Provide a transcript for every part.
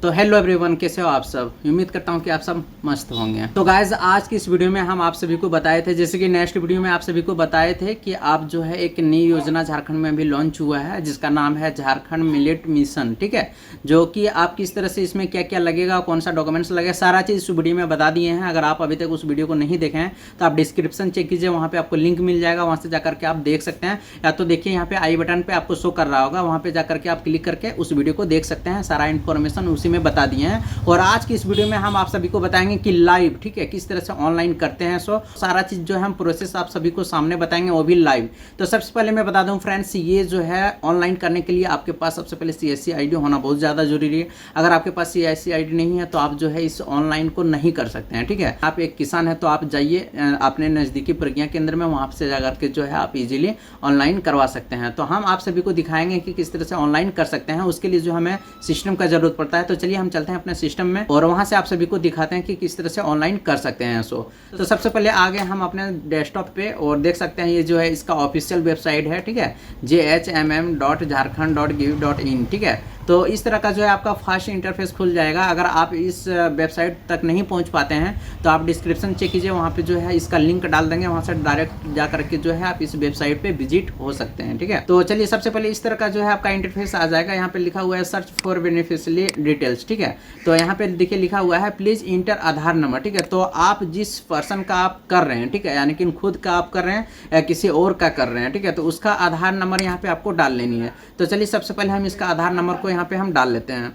तो hello everyone, कैसे हो आप सब। उम्मीद करता हूँ कि आप सब मस्त होंगे। तो गाइज आज की इस वीडियो में हम आप सभी को बताए थे, जैसे कि नेक्स्ट वीडियो में आप सभी को बताए थे कि आप जो है एक नई योजना झारखंड में अभी लॉन्च हुआ है जिसका नाम है झारखंड मिलेट मिशन। ठीक है, जो कि आप किस तरह से इसमें क्या क्या लगेगा, कौन सा डॉक्यूमेंट्स लगेगा, सारा चीज़ इस वीडियो में बता दिए हैं। अगर आप अभी तक उस वीडियो को नहीं देखे हैं तो आप डिस्क्रिप्शन चेक कीजिए, वहाँ पर आपको लिंक मिल जाएगा, वहाँ से जाकर के आप देख सकते हैं। या तो देखिए यहाँ पे आई बटन पर आपको शो कर रहा होगा, वहाँ पर जाकर के आप क्लिक करके उस वीडियो को देख सकते हैं। सारा इन्फॉर्मेशन उसी में बता दिए हैं। और आज की इस वीडियो में हम आप सभी को बताएंगे कि लाइव, ठीक है, किस तरह से ऑनलाइन करते हैं। सो सारा चीज जो है हम प्रोसेस आप सभी को सामने बताएंगे, वो भी लाइव। तो सबसे पहले मैं बता दूं फ्रेंड्स, ये जो है ऑनलाइन करने के लिए आपके पास सबसे पहले CSC ID होना बहुत ज़्यादा जरूरी है। अगर आपके पास CSC ID नहीं है तो आप जो है इस ऑनलाइन को नहीं कर सकते हैं। ठीक है, आप एक किसान है तो आप जाइए अपने नज़दीकी प्रज्ञा केंद्र में, वहाँ से जाकर के जो है आप इजीली ऑनलाइन करवा सकते हैं। तो हम आप सभी को दिखाएंगे कि किस तरह से ऑनलाइन कर सकते हैं। उसके लिए जो हमें सिस्टम का जरूरत पड़ता है। तो चलिए हम चलते हैं अपने सिस्टम में और वहां से आप सभी को दिखाते हैं कि किस तरह से ऑनलाइन कर सकते हैं। तो सबसे पहले आ गए हम अपने डेस्कटॉप पे और देख सकते हैं ये जो है इसका ऑफिशियल वेबसाइट है। ठीक है, jhmm.jharkhand.gov.in। ठीक है, तो इस तरह का जो है आपका फास्ट इंटरफेस खुल जाएगा। अगर आप इस वेबसाइट तक नहीं पहुंच पाते हैं तो आप डिस्क्रिप्शन चेक कीजिए, वहाँ पे जो है इसका लिंक डाल देंगे, वहाँ से डायरेक्ट जा करके जो है आप इस वेबसाइट पे विजिट हो सकते हैं। ठीक है, तो चलिए सबसे पहले इस तरह का जो है आपका इंटरफेस आ जाएगा। यहाँ पे लिखा हुआ है सर्च फॉर बेनिफिशियरी डिटेल्स। ठीक है, तो यहाँ पे देखिए लिखा हुआ है प्लीज इंटर आधार नंबर। ठीक है, तो आप जिस पर्सन का आप कर रहे हैं, ठीक है, यानी कि खुद का आप कर रहे हैं या किसी और का कर रहे हैं, ठीक है, तो उसका आधार नंबर यहाँ पे आपको डाल लेनी है। तो चलिए सबसे पहले हम इसका आधार नंबर को यहाँ पे हम डाल लेते हैं।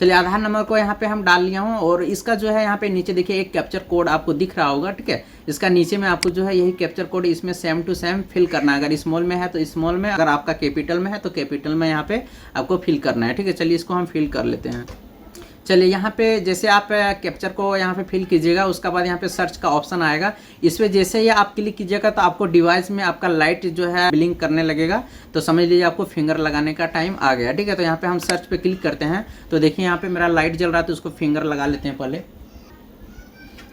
चलिए आधार नंबर को यहाँ पे हम डाल लिया हूँ और इसका जो है यहाँ पे नीचे देखिए एक कैप्चर कोड आपको दिख रहा होगा। ठीक है, इसका नीचे में आपको जो है यही कैप्चर कोड इसमें सेम टू सेम फिल करना है। अगर स्मॉल में है तो स्मॉल में, अगर आपका कैपिटल में है तो कैपिटल में यहाँ पे आपको फिल करना है। ठीक है, चलिए इसको हम फिल कर लेते हैं। चलिए यहाँ पे जैसे आप कैप्चर को यहाँ पे फिल कीजिएगा, उसके बाद यहाँ पे सर्च का ऑप्शन आएगा। इस पे जैसे ही आप क्लिक कीजिएगा तो आपको डिवाइस में आपका लाइट जो है ब्लिंक करने लगेगा। तो समझ लीजिए आपको फिंगर लगाने का टाइम आ गया। ठीक है, तो यहाँ पे हम सर्च पे क्लिक करते हैं तो देखिए यहाँ पे मेरा लाइट जल रहा है, तो उसको फिंगर लगा लेते हैं पहले।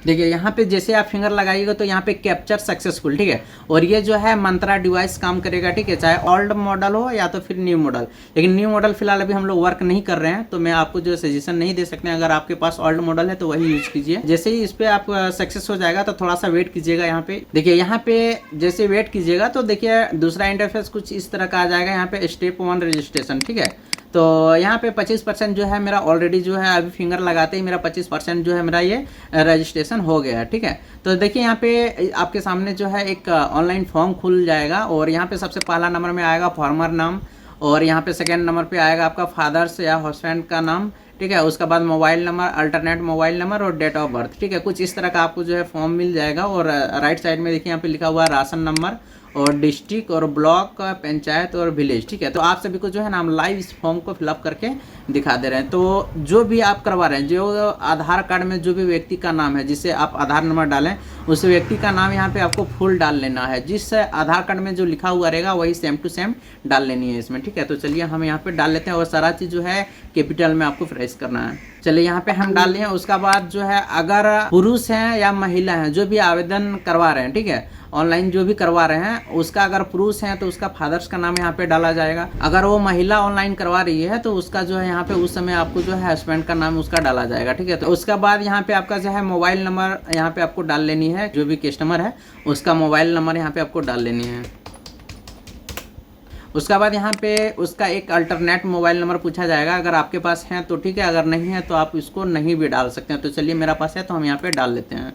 देखिए यहाँ पे जैसे आप फिंगर लगाइएगा तो यहाँ पे कैप्चर सक्सेसफुल। ठीक है, और ये जो है मंत्रा डिवाइस काम करेगा। ठीक है, चाहे ओल्ड मॉडल हो या तो फिर न्यू मॉडल, लेकिन न्यू मॉडल फिलहाल अभी हम लोग वर्क नहीं कर रहे हैं तो मैं आपको जो सजेशन नहीं दे सकते हैं। अगर आपके पास ओल्ड मॉडल है तो वही यूज कीजिए। जैसे ही इस पर आप सक्सेस हो जाएगा तो थोड़ा सा वेट कीजिएगा। यहाँ पे देखिए, यहाँ पे जैसे वेट कीजिएगा तो देखिए दूसरा इंटरफेस कुछ इस तरह का आ जाएगा। यहाँ पे स्टेप 1 रजिस्ट्रेशन। ठीक है, तो यहाँ पे 25% जो है मेरा ऑलरेडी जो है अभी फिंगर लगाते ही मेरा 25% जो है मेरा ये रजिस्ट्रेशन हो गया है। ठीक है, तो देखिए यहाँ पे आपके सामने जो है एक ऑनलाइन फॉर्म खुल जाएगा और यहाँ पे सबसे पहला नंबर में आएगा फार्मर नाम और यहाँ पे सेकेंड नंबर पे आएगा आपका फादर्स या हस्बैंड का नाम। ठीक है, उसके बाद mobile number, alternate mobile number और डेट ऑफ बर्थ। ठीक है, कुछ इस तरह का आपको जो है फॉर्म मिल जाएगा। और राइट साइड में देखिए यहाँ पे लिखा हुआ है राशन नंबर और डिस्ट्रिक्ट और ब्लॉक, पंचायत और विलेज। ठीक है, तो आप सभी को जो है ना हम लाइव इस फॉर्म को फिलअप करके दिखा दे रहे हैं। तो जो भी आप करवा रहे हैं, जो आधार कार्ड में जो भी व्यक्ति का नाम है जिससे आप आधार नंबर डालें, उस व्यक्ति का नाम यहाँ पे आपको फुल डाल लेना है। जिस आधार कार्ड में जो लिखा हुआ रहेगा वही सेम टू सेम डाल लेनी है इसमें। ठीक है, तो चलिए हम यहाँ पे डाल लेते हैं और सारा चीज़ जो है कैपिटल में आपको फ्रेश करना है। चलिए यहाँ पे हम डाल लिए। उसका बाद जो है अगर पुरुष हैं या महिला हैं जो भी आवेदन करवा रहे हैं, ठीक है, ऑनलाइन जो भी करवा रहे हैं, उसका अगर पुरुष है तो उसका फादर्स का नाम यहाँ पे डाला जाएगा। अगर वो महिला ऑनलाइन करवा रही है तो उसका जो है यहाँ पे उस समय आपको जो है हस्बैंड का नाम उसका डाला जाएगा। ठीक है, तो उसके बाद यहाँ पे आपका जो है मोबाइल नंबर यहाँ पे आपको डाल लेनी है। जो भी कस्टमर है उसका मोबाइल नंबर यहाँ पे आपको डाल लेनी है। उसके बाद यहाँ पे उसका एक अल्टरनेट मोबाइल नंबर पूछा जाएगा। अगर आपके पास है तो ठीक है, अगर नहीं है तो आप इसको नहीं भी डाल सकते हैं। तो चलिए मेरा पास है तो हम यहाँ पे डाल लेते हैं।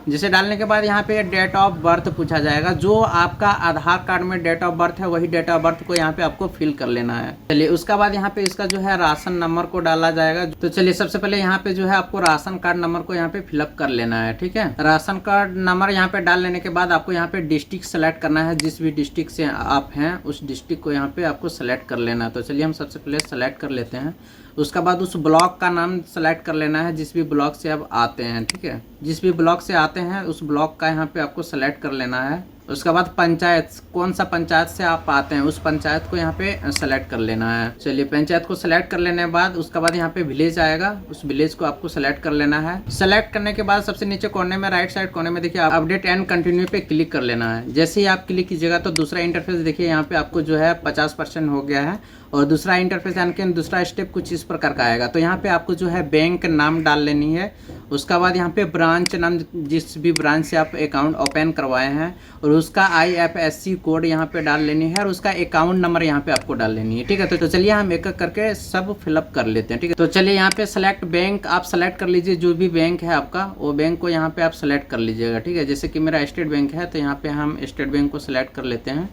जिसे डालने के बाद यहाँ पे डेट ऑफ बर्थ पूछा जाएगा। जो आपका आधार कार्ड में डेट ऑफ बर्थ है वही डेट ऑफ बर्थ को यहाँ पे आपको फिल कर लेना है। चलिए उसका बाद यहाँ पे इसका जो है राशन नंबर को डाला जाएगा। तो चलिए सबसे पहले यहाँ पे जो है आपको राशन कार्ड नंबर को यहाँ पे फिलअप कर लेना है। ठीक है, राशन कार्ड नंबर यहाँ पे डाल लेने के बाद आपको यहाँ पे डिस्ट्रिक्ट सेलेक्ट करना है। जिस भी डिस्ट्रिक्ट से आप हैं उस डिस्ट्रिक्ट को यहाँ पे आपको सेलेक्ट कर लेना है। तो चलिए हम सबसे पहले सेलेक्ट कर लेते हैं। उसके बाद उस ब्लॉक का नाम सेलेक्ट कर लेना है जिस भी ब्लॉक से आप आते हैं। ठीक है, जिस भी ब्लॉक से आते हैं उस ब्लॉक का यहाँ पे आपको सेलेक्ट कर लेना है। उसके बाद पंचायत, कौन सा पंचायत से आप आते हैं उस पंचायत को यहाँ पे सेलेक्ट कर लेना है। चलिए पंचायत को सेलेक्ट कर लेने के बाद उसके बाद यहाँ पे विलेज आएगा, उस विलेज को आपको सेलेक्ट कर लेना है। सेलेक्ट करने के बाद सबसे नीचे कोने में राइट साइड कोने में देखिए अपडेट एंड कंटिन्यू पे क्लिक कर लेना है। जैसे ही आप क्लिक कीजिएगा तो दूसरा इंटरफेस देखिए यहाँ पे आपको जो है 50% हो गया है और दूसरा इंटरफेस यानी कि दूसरा स्टेप कुछ इस प्रकार का आएगा। तो यहाँ पे आपको जो है बैंक नाम डाल लेनी है, उसका बाद यहाँ पे ब्रांच नाम, जिस भी ब्रांच से आप अकाउंट ओपन करवाए हैं और उसका IFSC कोड यहाँ पे डाल लेनी है और उसका अकाउंट नंबर यहाँ पे आपको डाल लेनी है। ठीक है, तो चलिए हम एक एक करके सब फिलअप कर लेते हैं। ठीक है, तो चलिए यहाँ पे सेलेक्ट बैंक आप सेलेक्ट कर लीजिए, जो भी बैंक है आपका वो बैंक को यहाँ पे आप सेलेक्ट कर लीजिएगा। ठीक है, जैसे कि मेरा स्टेट बैंक है तो यहाँ पे हम स्टेट बैंक को सिलेक्ट कर लेते हैं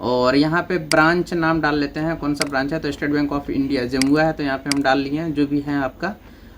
और यहाँ पे ब्रांच नाम डाल लेते हैं, कौन सा ब्रांच है तो state bank of India Jamua है तो यहाँ पे हम डाल लिए हैं जो भी है आपका।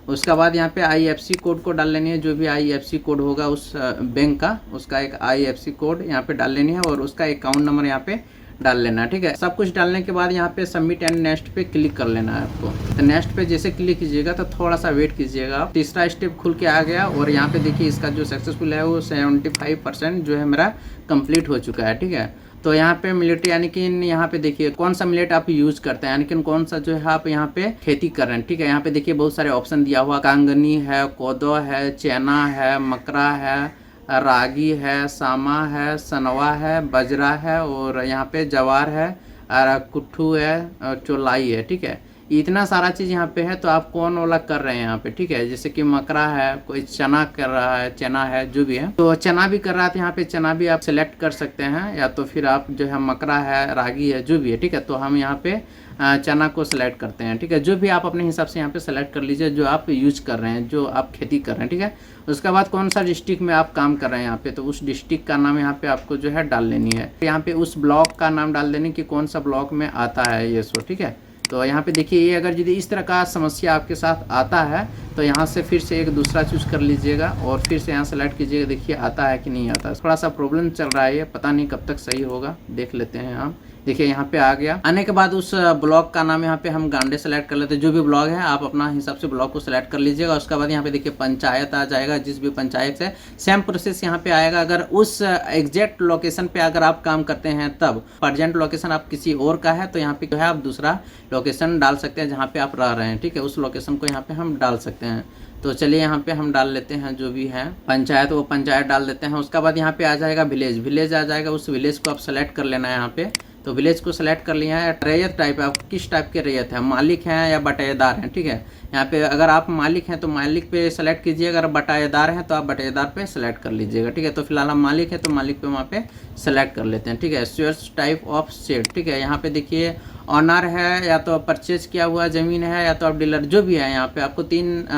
उसके बाद यहाँ पे IFSC कोड को डाल लेनी है, जो भी IFSC कोड होगा उस बैंक का उसका एक IFSC कोड यहाँ पे डाल लेनी है और उसका अकाउंट नंबर यहाँ पे डाल लेना है। ठीक है, सब कुछ डालने के बाद यहाँ पे सबमिट एंड नेक्स्ट पे क्लिक कर लेना है आपको। तो नेक्स्ट पे जैसे क्लिक कीजिएगा तो थोड़ा सा वेट कीजिएगा आप, तीसरा स्टेप खुल के आ गया और यहाँ पे देखिए इसका जो सक्सेसफुल है वो 75% जो है मेरा कंप्लीट हो चुका है। ठीक है, तो यहाँ पे मिलेट यानी कि यहाँ पे देखिए कौन सा मिलेट आप यूज करते हैं यानी कि कौन सा जो है आप यहाँ पे खेती कर रहे हैं। ठीक है, यहाँ पे देखिए बहुत सारे ऑप्शन दिया हुआ, कांगनी है, कोदो है, चना है, मकरा है, रागी है, सामा है, सनवा है, बजरा है और यहाँ पे जवार है और कुट्ठू है और चौलाई है। ठीक है, इतना सारा चीज़ यहाँ पे है तो आप कौन वाला कर रहे हैं यहाँ पे। ठीक है, जैसे कि मकरा है, कोई चना कर रहा है, चना है जो भी है तो चना भी कर रहा था यहाँ पे, चना भी आप सिलेक्ट कर सकते हैं या तो फिर आप जो है मकरा है, रागी है, जो भी है। ठीक है, तो हम यहाँ पे चना को सिलेक्ट करते हैं। ठीक है, जो भी आप अपने हिसाब से यहाँ पे सेलेक्ट कर लीजिए जो आप यूज कर रहे हैं, जो आप खेती कर रहे हैं। ठीक है, उसके बाद कौन सा डिस्ट्रिक्ट में आप काम कर रहे हैं यहाँ पे तो उस डिस्ट्रिक्ट का नाम यहाँ पे आपको जो है डाल लेनी है। यहाँ पे उस ब्लॉक का नाम डाल देनी कि कौन सा ब्लॉक में आता है ये सो। ठीक है, तो यहाँ पे देखिए ये अगर यदि इस तरह का समस्या आपके साथ आता है तो यहाँ से फिर से एक दूसरा चूज कर लीजिएगा और फिर से यहाँ सेलेक्ट कीजिएगा, देखिए आता है कि नहीं आता। थोड़ा सा प्रॉब्लम चल रहा है, ये पता नहीं कब तक सही होगा, देख लेते हैं हम। देखिए यहाँ पे आ गया, आने के बाद उस ब्लॉक का नाम यहाँ पे हम गांडे सेलेक्ट कर लेते हैं। जो भी ब्लॉक है आप अपना हिसाब से ब्लॉक को सेलेक्ट कर लीजिएगा। उसके बाद यहाँ पे देखिए पंचायत आ जाएगा, जिस भी पंचायत से सेम प्रोसेस यहाँ पे आएगा। अगर उस एग्जैक्ट लोकेशन पे अगर आप काम करते हैं तब, प्रेजेंट लोकेशन आप किसी और का है तो यहाँ पे जो है आप दूसरा लोकेशन डाल सकते हैं जहाँ पे आप रह रहे हैं। ठीक है, उस लोकेशन को यहाँ पे हम डाल सकते हैं। तो चलिए यहाँ पे हम डाल लेते हैं जो भी है पंचायत, वो पंचायत डाल देते हैं। उसके बाद यहाँ पे आ जाएगा विलेज, विलेज आ जाएगा, उस विलेज को आप सेलेक्ट कर लेना है यहाँ पे। तो विलेज को सेलेक्ट कर लिया है। रैयत टाइप आप किस टाइप के रैयत है, मालिक हैं या बटाईदार हैं। ठीक है, यहाँ पे अगर आप मालिक हैं तो मालिक पे सेलेक्ट कीजिए, अगर बटाईदार हैं तो आप बटाईदार पे सेलेक्ट कर लीजिएगा। ठीक है, तो फिलहाल हम मालिक है तो मालिक पे वहाँ पे सेलेक्ट कर लेते हैं। ठीक है, स्वेट्स टाइप ऑफ सेट। ठीक है, यहाँ पे देखिए ऑनर है या तो परचेज किया हुआ ज़मीन है या तो आप डीलर, जो भी है यहाँ पे आपको 3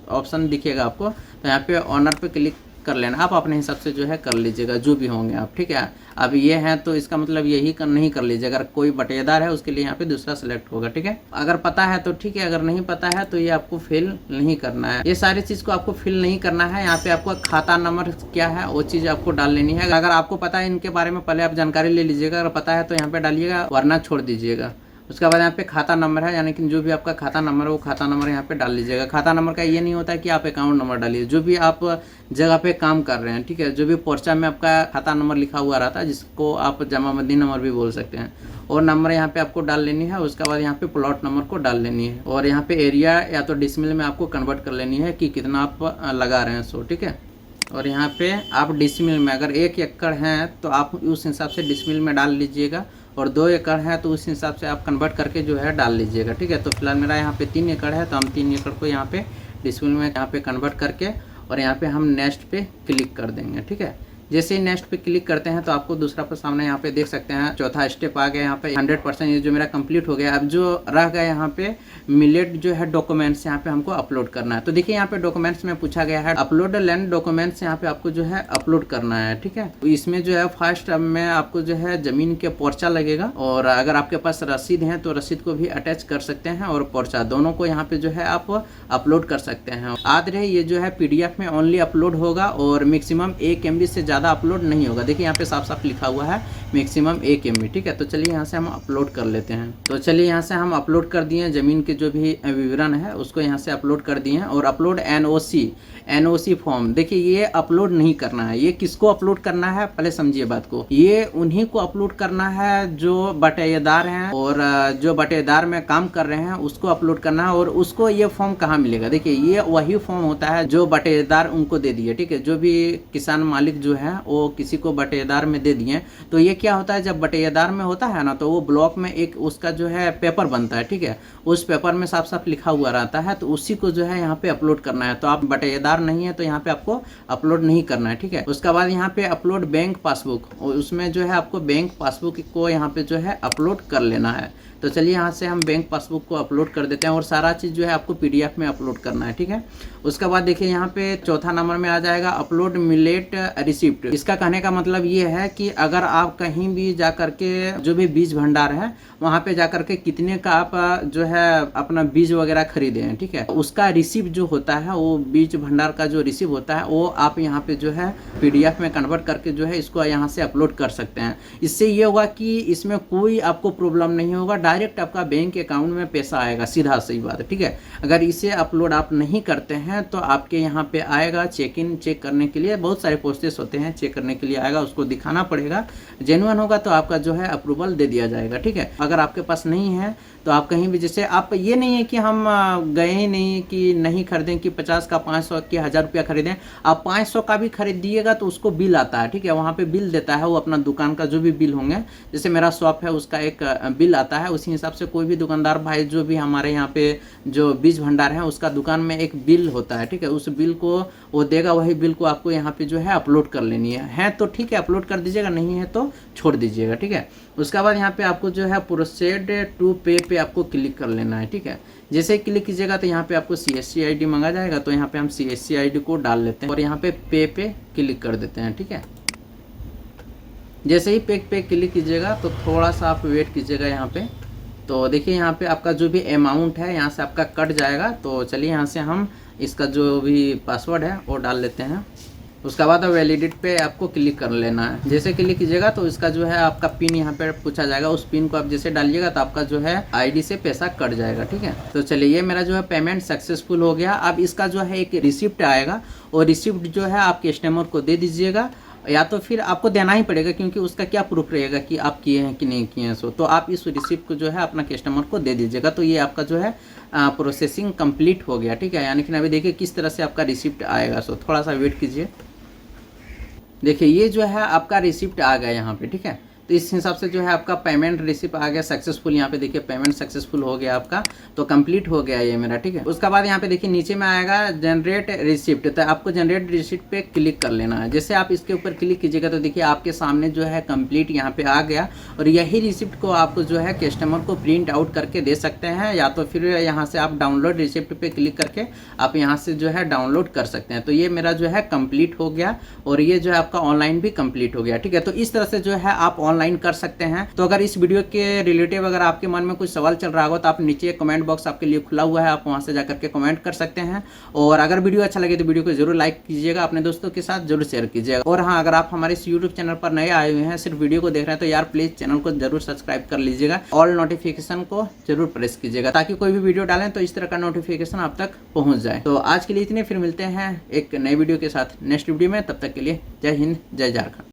ऑप्शन दिखेगा आपको। तो यहाँ पे ऑनर पे क्लिक कर लेना, आप अपने हिसाब से जो है कर लीजिएगा जो भी होंगे आप। ठीक है, अब ये है तो इसका मतलब यही नहीं कर लीजिए, अगर कोई बटेदार है उसके लिए यहाँ पे दूसरा सेलेक्ट होगा। ठीक है, अगर पता है तो ठीक है, अगर नहीं पता है तो ये आपको फिल नहीं करना है। ये सारी चीज़ को आपको फिल नहीं करना है। यहाँ पे आपको खाता नंबर क्या है वो चीज़ आपको डाल लेनी है। अगर आपको पता है इनके बारे में पहले आप जानकारी ले लीजिएगा, अगर पता है तो यहाँ पे डालिएगा वरना छोड़ दीजिएगा। उसके बाद यहाँ पे खाता नंबर है, यानी कि जो भी आपका खाता नंबर है वो खाता नंबर यहाँ पे डाल लीजिएगा। खाता नंबर का ये नहीं होता है कि आप अकाउंट नंबर डालिए, जो भी आप जगह पे काम कर रहे हैं। ठीक है, जो भी पर्चा में आपका खाता नंबर लिखा हुआ रहता है जिसको आप जमाबंदी नंबर भी बोल सकते हैं, और नंबर यहाँ पे आपको डाल लेनी है। उसके बाद यहाँ पे प्लॉट नंबर को डाल लेनी है और यहाँ पे एरिया या तो डिसमिल में आपको कन्वर्ट कर लेनी है कि कितना आप लगा रहे हैं सो। ठीक है, और यहाँ पे आप डिसमिल में अगर 1 एकड़ है तो आप उस हिसाब से डिसमिल में डाल लीजिएगा, और 2 एकड़ है तो उस हिसाब से आप कन्वर्ट करके जो है डाल लीजिएगा। ठीक है, तो फिलहाल मेरा यहाँ पे 3 एकड़ है तो हम 3 एकड़ को यहाँ पे डिसमिल में यहाँ पे कन्वर्ट करके और यहाँ पे हम नेक्स्ट पे क्लिक कर देंगे। ठीक है, जैसे ही नेक्स्ट पे क्लिक करते हैं तो आपको दूसरा पर सामने यहाँ पे देख सकते हैं चौथा स्टेप आ गया। यहाँ पे 100% ये जो मेरा कंप्लीट हो गया। अब जो रह गया यहाँ पे मिलेट जो है डॉक्यूमेंट्स यहाँ पे हमको अपलोड करना है। तो देखिए यहाँ पे डॉक्यूमेंट्स में पूछा गया है अपलोड लैंड डॉक्यूमेंट्स, यहाँ पे आपको जो है अपलोड करना है। ठीक है, तो इसमें जो है फर्स्ट में आपको जो है जमीन के पर्चा लगेगा, और अगर आपके पास रसीद है तो रसीद को भी अटैच कर सकते हैं, और पर्चा दोनों को यहाँ पे जो है आप अपलोड कर सकते हैं। याद रहे ये जो है PDF में ओनली अपलोड होगा और मैक्सिमम 1 MB से ज़्यादा अपलोड नहीं होगा। देखिए यहाँ पे साफ साफ लिखा हुआ है मैक्सिमम 1 MB, ठीक है। तो चलिए यहाँ से हम अपलोड कर लेते हैं। तो चलिए यहाँ से हम अपलोड कर दिए हैं, ज़मीन के जो भी विवरण है उसको यहाँ से अपलोड कर दिए हैं। और अपलोड NOC फॉर्म, देखिए ये अपलोड नहीं करना है। ये किसको अपलोड करना है पहले समझिए बात को। ये उन्हीं को अपलोड करना है जो बटेदार हैं, और जो बटेदार में काम कर रहे हैं उसको अपलोड करना है। और उसको ये फॉर्म कहाँ मिलेगा, देखिए ये वही फॉर्म होता है जो बटेदार उनको दे दिए, ठीक है। जो भी किसान मालिक जो है वो किसी को बटेदार में दे दिए, तो ये क्या होता है, जब बटेदार में होता है ना तो वो ब्लॉक में एक उसका जो है पेपर बनता है, ठीक है। उस पेपर में साफ साफ लिखा हुआ रहता है, तो उसी को जो है यहाँ पे अपलोड करना है। तो आप बटेदार नहीं है तो यहाँ पे आपको अपलोड नहीं करना है, ठीक है। उसके बाद यहाँ पे अपलोड बैंक पासबुक, और उसमें जो है आपको बैंक पासबुक को यहाँ पे जो है अपलोड कर लेना है। तो चलिए यहाँ से हम बैंक पासबुक को अपलोड कर देते हैं, और सारा चीज़ जो है आपको PDF में अपलोड करना है, ठीक है। उसके बाद देखिए यहाँ पे चौथा नंबर में आ जाएगा अपलोड मिलेट रिसिप्ट। इसका कहने का मतलब ये है कि अगर आप कहीं भी जा करके जो भी बीज भंडार है वहाँ पे जा करके कितने का आप जो है अपना बीज वगैरह खरीदे हैं, ठीक है, उसका रिसिप्ट जो होता है, वो बीज भंडार का जो रिसिप्ट होता है वो आप यहाँ पे जो है PDF में कन्वर्ट करके जो है इसको यहाँ से अपलोड कर सकते हैं। इससे ये होगा कि इसमें कोई आपको प्रॉब्लम नहीं होगा, डायरेक्ट आपका बैंक अकाउंट में पैसा आएगा, सीधा सही बात है, ठीक है। अगर इसे अपलोड आप नहीं करते हैं तो आपके यहाँ पे आएगा चेक करने के लिए, बहुत सारे प्रोसेस होते हैं, चेक करने के लिए आएगा, उसको दिखाना पड़ेगा, जेन्युइन होगा तो आपका जो है अप्रूवल दे दिया जाएगा, ठीक है। अगर आपके पास नहीं है तो आप कहीं भी, जैसे आप ये नहीं है कि हम गए ही नहीं कि नहीं खरीदें कि 50 का 500 कि 1000 रुपया खरीदें, आप 500 का भी खरीदिएगा तो उसको बिल आता है, ठीक है। वहाँ पे बिल देता है वो, अपना दुकान का जो भी बिल होंगे, जैसे मेरा शॉप है उसका एक बिल आता है, उसी हिसाब से कोई भी दुकानदार भाई जो भी हमारे यहाँ पे जो बीज भंडार है उसका दुकान में एक बिल होता है, ठीक है। उस बिल को वो देगा, वही बिल को आपको यहाँ पे जो है अपलोड कर लेनी है तो ठीक है अपलोड कर दीजिएगा, नहीं है तो छोड़ दीजिएगा, ठीक है। उसके बाद यहाँ पे आपको जो है प्रोसीड टू पे पे आपको क्लिक कर लेना है, ठीक है। जैसे ही क्लिक कीजिएगा तो यहाँ पे आपको CSC ID मांगा जाएगा, तो यहाँ पे हम CSC ID को डाल लेते हैं और यहाँ पे पे क्लिक कर देते हैं, ठीक है। जैसे ही पे क्लिक कीजिएगा तो थोड़ा सा आप वेट कीजिएगा यहाँ पे, तो देखिए यहाँ पे आपका जो भी अमाउंट है यहाँ से आपका कट जाएगा। तो चलिए यहाँ से हम इसका जो भी पासवर्ड है वो डाल लेते हैं। उसके बाद वैलिडेट पे आपको क्लिक कर लेना है। जैसे क्लिक कीजिएगा तो इसका जो है आपका पिन यहाँ पे पूछा जाएगा, उस पिन को आप जैसे डालिएगा तो आपका जो है ID से पैसा कट जाएगा, ठीक है। तो चलिए ये मेरा जो है पेमेंट सक्सेसफुल हो गया। अब इसका जो है एक रिसिप्ट आएगा, और रिसिप्ट जो है आप कस्टमर को दे दीजिएगा, या तो फिर आपको देना ही पड़ेगा, क्योंकि उसका क्या प्रूफ रहेगा कि आप किए हैं कि नहीं किए हैं। सो तो आप इस रिसिप्ट को जो है अपना कस्टमर को दे दीजिएगा। तो ये आपका जो है प्रोसेसिंग कंप्लीट हो गया, ठीक है। यानी कि अभी देखिए किस तरह से आपका रिसिप्ट आएगा। सो थोड़ा सा वेट कीजिए, देखिए ये जो है आपका रिसिप्ट आ गया यहाँ पे, ठीक है। तो इस हिसाब से जो है आपका पेमेंट रिसिप्ट आ गया सक्सेसफुल। यहाँ पे देखिए पेमेंट सक्सेसफुल हो गया आपका, तो कंप्लीट हो गया ये मेरा, ठीक है। उसके बाद यहाँ पे देखिए नीचे में आएगा जनरेट रिसिप्ट, तो आपको जनरेट रिसिप्ट पे क्लिक कर लेना है। जैसे आप इसके ऊपर क्लिक कीजिएगा तो देखिए आपके सामने जो है कंप्लीट यहाँ पे आ गया, और यही रिसिप्ट को आपको जो है कस्टमर को प्रिंट आउट करके दे सकते हैं, या तो फिर यहाँ से आप डाउनलोड रिसिप्ट पे क्लिक करके आप यहाँ से जो है डाउनलोड कर सकते हैं। तो ये मेरा जो है कंप्लीट हो गया, और ये जो है आपका ऑनलाइन भी कंप्लीट हो गया, ठीक है। तो इस तरह से जो है आप ऑनलाइन कर सकते हैं। तो अगर इस वीडियो के रिलेटिव अगर आपके मन में कुछ सवाल चल रहा होगा तो आप नीचे कमेंट बॉक्स आपके लिए खुला हुआ है, आप वहां से जाकर के कमेंट कर सकते हैं। और अगर वीडियो अच्छा लगे तो वीडियो को जरूर लाइक कीजिएगा, अपने दोस्तों के साथ जरूर शेयर कीजिएगा। और हाँ, अगर आप हमारे इस यूट्यूब चैनल पर नए आए हुए हैं, सिर्फ वीडियो को देख रहे हैं, तो यार प्लीज चैनल को जरूर सब्सक्राइब कर लीजिएगा, ऑल नोटिफिकेशन को जरूर प्रेस कीजिएगा, ताकि कोई भी वीडियो डालें तो इस तरह का नोटिफिकेशन आप तक पहुंच जाए। तो आज के लिए इतने, फिर मिलते हैं एक नए वीडियो के साथ नेक्स्ट वीडियो में। तब तक के लिए जय हिंद, जय झारखंड।